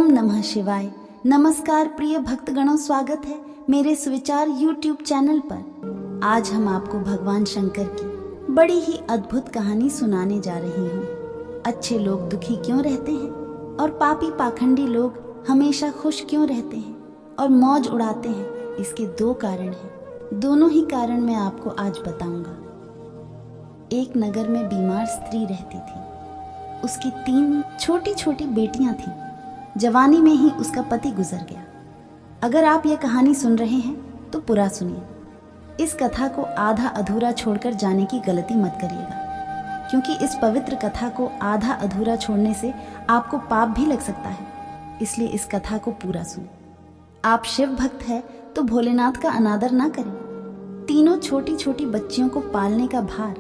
नमः शिवाय। नमस्कार प्रिय भक्तगणों, स्वागत है मेरे सुविचार YouTube चैनल पर। आज हम आपको भगवान शंकर की बड़ी ही अद्भुत कहानी सुनाने जा रही हूँ। अच्छे लोग दुखी क्यों रहते हैं और पापी पाखंडी लोग हमेशा खुश क्यों रहते हैं और मौज उड़ाते हैं, इसके दो कारण हैं। दोनों ही कारण मैं आपको आज बताऊंगा। एक नगर में बीमार स्त्री रहती थी। उसकी 3 छोटी छोटी बेटियां थीं। जवानी में ही उसका पति गुजर गया। अगर आप यह कहानी सुन रहे हैं तो पूरा सुनिए। इस कथा को आधा अधूरा छोड़कर जाने की गलती मत करिएगा, क्योंकि इस पवित्र कथा को आधा अधूरा छोड़ने से आपको पाप भी लग सकता है। इसलिए इस कथा को पूरा सुनिए। आप शिव भक्त हैं तो भोलेनाथ का अनादर ना करें। तीनों छोटी छोटी बच्चियों को पालने का भार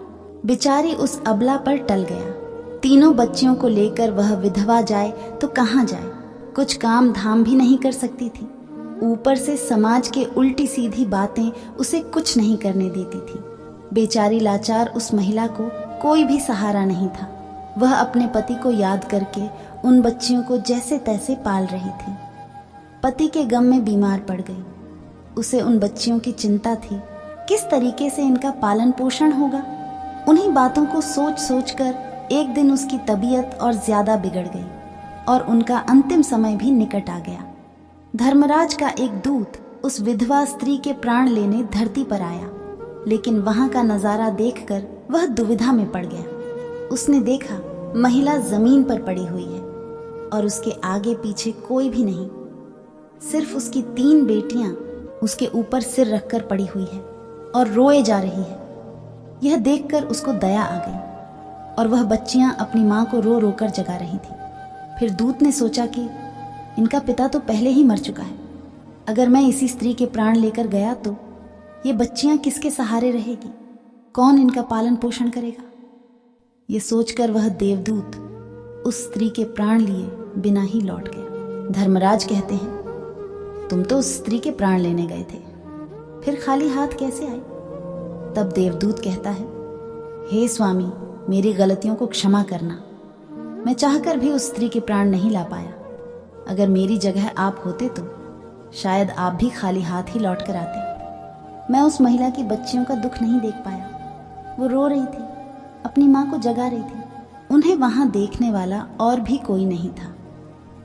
बेचारी उस अबला पर टल गया। तीनों बच्चियों को लेकर वह विधवा जाए तो कहाँ जाए। कुछ काम धाम भी नहीं कर सकती थी। ऊपर से समाज के उल्टी सीधी बातें उसे कुछ नहीं करने देती थी। बेचारी लाचार उस महिला को कोई भी सहारा नहीं था। वह अपने पति को याद करके उन बच्चियों को जैसे तैसे पाल रही थी। पति के गम में बीमार पड़ गई। उसे उन बच्चियों की चिंता थी, किस तरीके से इनका पालन पोषण होगा। उन्हीं बातों को सोच सोच कर एक दिन उसकी तबीयत और ज्यादा बिगड़ गई और उनका अंतिम समय भी निकट आ गया। धर्मराज का एक दूत उस विधवा स्त्री के प्राण लेने धरती पर आया, लेकिन वहां का नजारा देखकर वह दुविधा में पड़ गया। उसने देखा महिला जमीन पर पड़ी हुई है और उसके आगे पीछे कोई भी नहीं। सिर्फ उसकी 3 बेटियां उसके ऊपर सिर रखकर पड़ी हुई है और रोए जा रही है। यह देखकर उसको दया आ गई और वह बच्चियां अपनी मां को रो रो कर जगा रही थी। फिर दूत ने सोचा कि इनका पिता तो पहले ही मर चुका है। अगर मैं इसी स्त्री के प्राण लेकर गया तो ये बच्चियां किसके सहारे रहेगी? कौन इनका पालन पोषण करेगा? ये सोचकर वह देवदूत उस स्त्री के प्राण लिए बिना ही लौट गया। धर्मराज कहते हैं, तुम तो उस स्त्री के प्राण लेने गए थे, फिर खाली हाथ कैसे आए? तब देवदूत कहता है, हे स्वामी, मेरी गलतियों को क्षमा करना। मैं चाहकर भी उस स्त्री के प्राण नहीं ला पाया। अगर मेरी जगह आप होते तो शायद आप भी खाली हाथ ही लौट कर आते। मैं उस महिला की बच्चियों का दुख नहीं देख पाया। वो रो रही थी, अपनी माँ को जगा रही थी। उन्हें वहां देखने वाला और भी कोई नहीं था।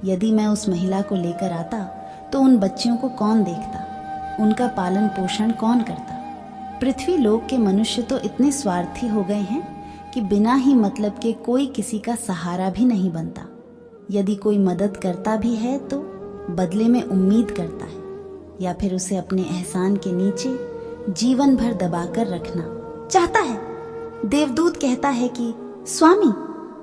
यदि मैं उस महिला को लेकर आता तो उन बच्चियों को कौन देखता? उनका पालन पोषण कौन करता? पृथ्वी लोक के मनुष्य तो इतने स्वार्थी हो गए हैं कि बिना ही मतलब के कोई किसी का सहारा भी नहीं बनता। यदि कोई मदद करता भी है तो बदले में उम्मीद करता है, या फिर उसे अपने एहसान के नीचे जीवन भर दबाकर रखना चाहता है। देवदूत कहता है कि स्वामी,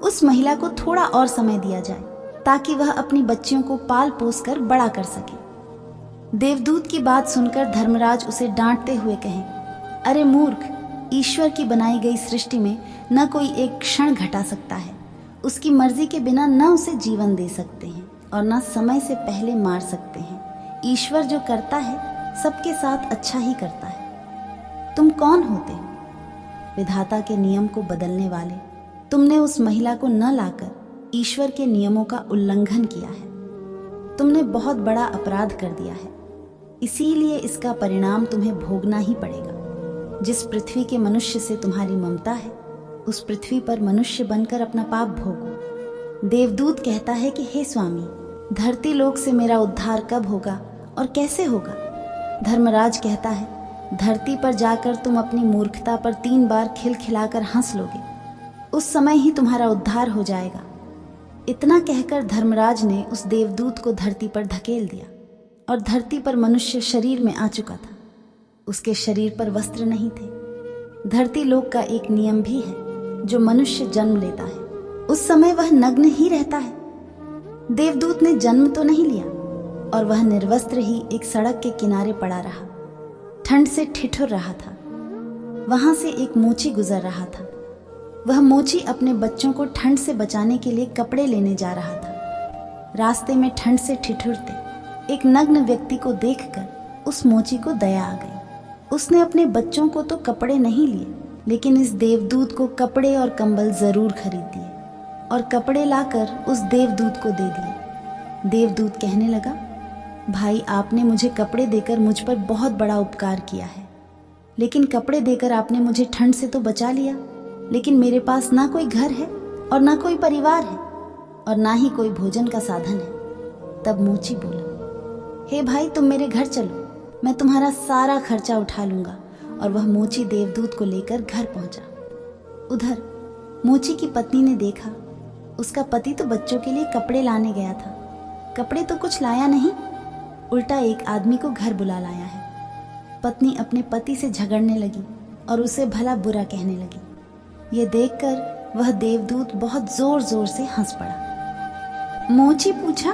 उस महिला को थोड़ा और समय दिया जाए ताकि वह अपनी बच्चियों को पाल पोस कर बड़ा कर सके। देवदूत की बात सुनकर धर्मराज उसे डांटते हुए कहे, अरे मूर्ख, ईश्वर की बनाई गई सृष्टि में न कोई एक क्षण घटा सकता है। उसकी मर्जी के बिना न उसे जीवन दे सकते हैं और न समय से पहले मार सकते हैं। ईश्वर जो करता है सबके साथ अच्छा ही करता है। तुम कौन होते हो? विधाता के नियम को बदलने वाले। तुमने उस महिला को न लाकर ईश्वर के नियमों का उल्लंघन किया है। तुमने बहुत बड़ा अपराध कर दिया है। इसीलिए इसका परिणाम तुम्हें भोगना ही पड़ेगा। जिस पृथ्वी के मनुष्य से तुम्हारी ममता है, उस पृथ्वी पर मनुष्य बनकर अपना पाप भोगो। देवदूत कहता है कि हे स्वामी, धरती लोक से मेरा उद्धार कब होगा और कैसे होगा? धर्मराज कहता है, धरती पर जाकर तुम अपनी मूर्खता पर 3 बार खिलखिलाकर हंस लोगे। उस समय ही तुम्हारा उद्धार हो जाएगा। इतना कहकर धर्मराज ने उस देवदूत को धरती पर धकेल दिया और धरती पर मनुष्य शरीर में आ चुका था। उसके शरीर पर वस्त्र नहीं थे। धरती लोक का एक नियम भी है, जो मनुष्य जन्म लेता है उस समय वह नग्न ही रहता है। देवदूत ने जन्म तो नहीं लिया और वह निर्वस्त्र ही एक सड़क के किनारे पड़ा रहा। ठंड से ठिठुर रहा था। वहां से एक मोची गुजर रहा था। वह मोची अपने बच्चों को ठंड से बचाने के लिए कपड़े लेने जा रहा था। रास्ते में ठंड से ठिठुरते एक नग्न व्यक्ति को देखकर उस मोची को दया आ गई। उसने अपने बच्चों को तो कपड़े नहीं लिए, लेकिन इस देवदूत को कपड़े और कंबल जरूर खरीद दिए और कपड़े लाकर उस देवदूत को दे दिए। देवदूत कहने लगा, भाई आपने मुझे कपड़े देकर मुझ पर बहुत बड़ा उपकार किया है, लेकिन कपड़े देकर आपने मुझे ठंड से तो बचा लिया, लेकिन मेरे पास ना कोई घर है और ना कोई परिवार है और ना ही कोई भोजन का साधन है। तब मोची बोला, हे भाई तुम मेरे घर चलो, मैं तुम्हारा सारा खर्चा उठा लूंगा। और वह मोची देवदूत को लेकर घर पहुंचा। उधर मोची की पत्नी ने देखा, उसका पति तो बच्चों के लिए कपड़े लाने गया था, कपड़े तो कुछ लाया नहीं, उल्टा एक आदमी को घर बुला लाया है। पत्नी अपने पति से झगड़ने लगी और उसे भला बुरा कहने लगी। ये देखकर वह देवदूत बहुत जोर जोर से हंस पड़ा। मोची पूछा,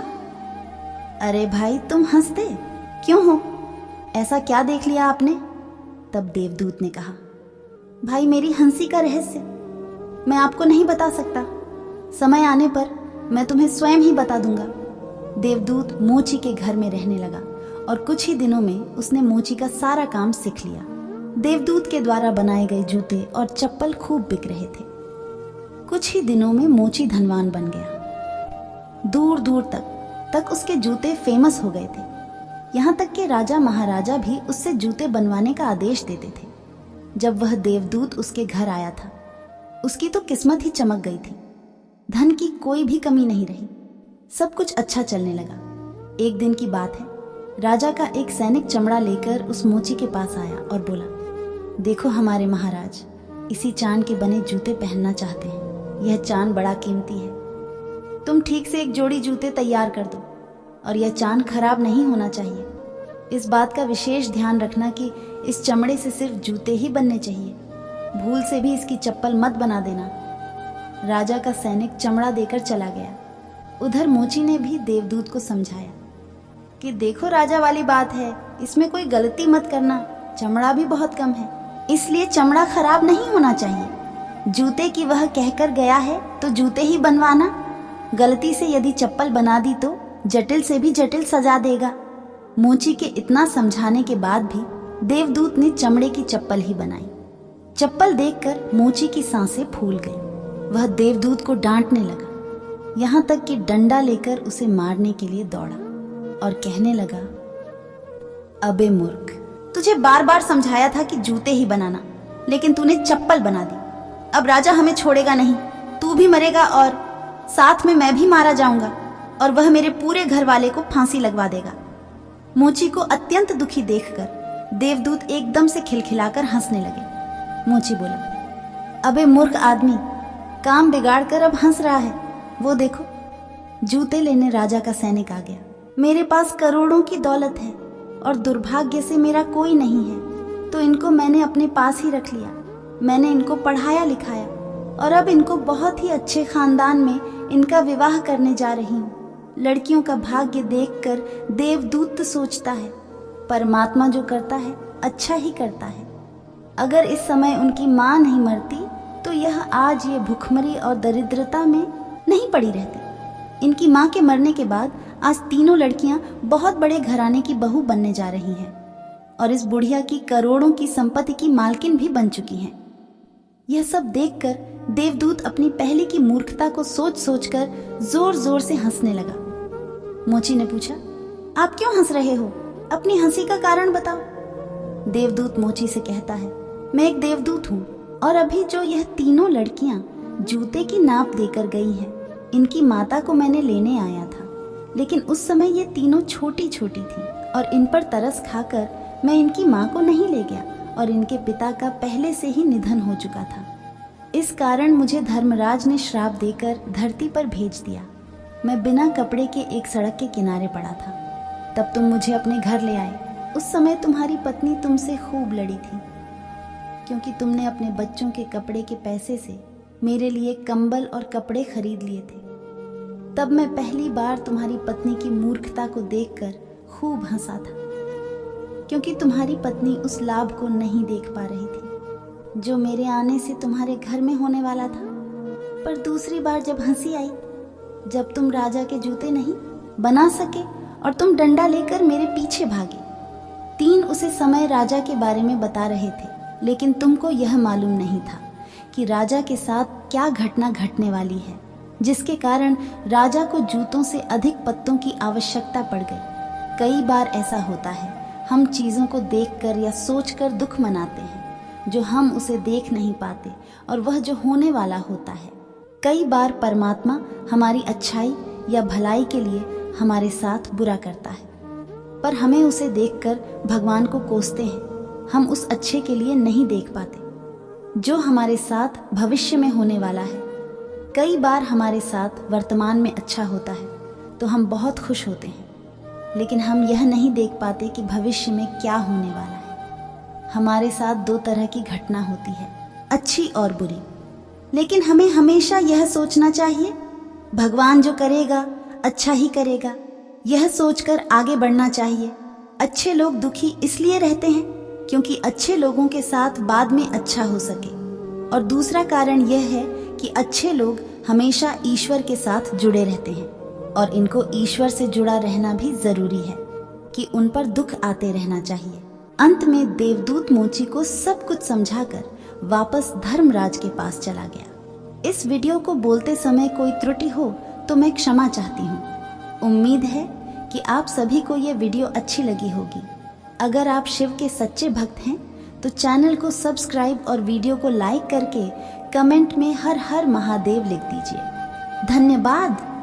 अरे भाई तुम हंसते क्यों हो, ऐसा क्या देख लिया आपने? तब देवदूत ने कहा, भाई मेरी हंसी का रहस्य मैं आपको नहीं बता सकता, समय आने पर मैं तुम्हें स्वयं ही बता दूंगा। देवदूत मोची के घर में रहने लगा और कुछ ही दिनों में उसने मोची का सारा काम सीख लिया। देवदूत के द्वारा बनाए गए जूते और चप्पल खूब बिक रहे थे। कुछ ही दिनों में मोची धनवान बन गया। दूर दूर तक उसके जूते फेमस हो गए थे। यहाँ तक कि राजा महाराजा भी उससे जूते बनवाने का आदेश देते थे। जब वह देवदूत उसके घर आया था, उसकी तो किस्मत ही चमक गई थी। धन की कोई भी कमी नहीं रही, सब कुछ अच्छा चलने लगा। एक दिन की बात है, राजा का एक सैनिक चमड़ा लेकर उस मोची के पास आया और बोला, देखो हमारे महाराज, इसी चांद के बने जूते पहनना चाहते हैं। यह चांद बड़ा कीमती है, तुम ठीक से एक जोड़ी जूते तैयार कर दो और यह चांद खराब नहीं होना चाहिए। इस बात का विशेष ध्यान रखना कि इस चमड़े से सिर्फ जूते ही बनने चाहिए, भूल से भी इसकी चप्पल मत बना देना। राजा का सैनिक चमड़ा देकर चला गया। उधर मोची ने भी देवदूत को समझाया कि देखो राजा वाली बात है, इसमें कोई गलती मत करना, चमड़ा भी बहुत कम है, इसलिए चमड़ा खराब नहीं होना चाहिए। जूते की वह कहकर गया है तो जूते ही बनवाना, गलती से यदि चप्पल बना दी तो जटिल से भी जटिल सजा देगा। मोची के इतना समझाने के बाद भी देवदूत ने चमड़े की चप्पल ही बनाई। चप्पल देखकर मोची की सांसें फूल गईं। वह देवदूत को डांटने लगा, यहाँ तक कि डंडा लेकर उसे मारने के लिए दौड़ा और कहने लगा, अबे मूर्ख, तुझे बार बार समझाया था कि जूते ही बनाना, लेकिन तूने चप्पल बना दी। अब राजा हमें छोड़ेगा नहीं, तू भी मरेगा और साथ में मैं भी मारा जाऊंगा और वह मेरे पूरे घर वाले को फांसी लगवा देगा। मोची को अत्यंत दुखी देखकर देवदूत एकदम से खिलखिलाकर हंसने लगे। मोची बोला, अबे मूर्ख आदमी, काम बिगाड़ कर अब हंस रहा है। वो देखो, जूते लेने राजा का सैनिक आ गया। मेरे पास करोड़ों की दौलत है और दुर्भाग्य से मेरा कोई नहीं है, तो इनको मैंने अपने पास ही रख लिया। मैंने इनको पढ़ाया लिखाया और अब इनको बहुत ही अच्छे खानदान में इनका विवाह करने जा रही हूँ। लड़कियों का भाग्य देखकर देवदूत सोचता है, परमात्मा जो करता है अच्छा ही करता है। अगर इस समय उनकी माँ नहीं मरती तो यह आज ये भुखमरी और दरिद्रता में नहीं पड़ी रहती। इनकी माँ के मरने के बाद आज तीनों लड़कियां बहुत बड़े घराने की बहू बनने जा रही हैं और इस बुढ़िया की करोड़ों की संपत्ति की मालकिन भी बन चुकी हैं। यह सब देखकर देवदूत अपनी पहले की मूर्खता को सोच सोचकर जोर जोर से हंसने लगा। मोची ने पूछा, आप क्यों हंस रहे हो? अपनी हंसी का कारण बताओ। देवदूत मोची से कहता है, मैं एक देवदूत हूँ और अभी जो यह तीनों लड़कियां जूते की नाप देकर गई हैं, इनकी माता को मैंने लेने आया था, लेकिन उस समय ये तीनों छोटी छोटी थी और इन पर तरस खाकर मैं इनकी माँ को नहीं ले गया और इनके पिता का पहले से ही निधन हो चुका था। इस कारण मुझे धर्मराज ने श्राप देकर धरती पर भेज दिया। मैं बिना कपड़े के एक सड़क के किनारे पड़ा था। तब तुम मुझे अपने घर ले आए। उस समय तुम्हारी पत्नी तुमसे खूब लड़ी थी, क्योंकि तुमने अपने बच्चों के कपड़े के पैसे से मेरे लिए कंबल और कपड़े खरीद लिए थे। तब मैं पहली बार तुम्हारी पत्नी की मूर्खता को देखकर खूब हंसा था, क्योंकि तुम्हारी पत्नी उस लाभ को नहीं देख पा रही थी जो मेरे आने से तुम्हारे घर में होने वाला था। पर दूसरी बार जब हंसी आई, जब तुम राजा के जूते नहीं बना सके और तुम डंडा लेकर मेरे पीछे भागे। तीन उसे समय राजा के बारे में बता रहे थे, लेकिन तुमको यह मालूम नहीं था कि राजा के साथ क्या घटना घटने वाली है। जिसके कारण राजा को जूतों से अधिक पत्तों की आवश्यकता पड़ गई। कई बार ऐसा होता है, हम चीज़ों को देखकर या सोचकर दुख मनाते हैं जो हम उसे देख नहीं पाते और वह जो होने वाला होता है। कई बार परमात्मा हमारी अच्छाई या भलाई के लिए हमारे साथ बुरा करता है, पर हमें उसे देखकर भगवान को कोसते हैं। हम उस अच्छे के लिए नहीं देख पाते जो हमारे साथ भविष्य में होने वाला है। कई बार हमारे साथ वर्तमान में अच्छा होता है तो हम बहुत खुश होते हैं, लेकिन हम यह नहीं देख पाते कि भविष्य में क्या होने वाला है। हमारे साथ दो तरह की घटना होती है, अच्छी और बुरी, लेकिन हमें हमेशा यह सोचना चाहिए भगवान जो करेगा अच्छा ही करेगा। यह सोचकर आगे बढ़ना चाहिए। अच्छे लोग दुखी इसलिए रहते हैं क्योंकि अच्छे लोगों के साथ बाद में अच्छा हो सके, और दूसरा कारण यह है कि अच्छे लोग हमेशा ईश्वर के साथ जुड़े रहते हैं और इनको ईश्वर से जुड़ा रहना भी जरूरी है कि उन पर दुख आते रहना चाहिए। अंत में देवदूत मोची को सब कुछ समझाकर वापस धर्मराज के पास चला गया। इस वीडियो को बोलते समय कोई त्रुटि हो तो मैं क्षमा चाहती हूँ। उम्मीद है कि आप सभी को ये वीडियो अच्छी लगी होगी। अगर आप शिव के सच्चे भक्त हैं तो चैनल को सब्सक्राइब और वीडियो को लाइक करके कमेंट में हर हर महादेव लिख दीजिए। धन्यवाद।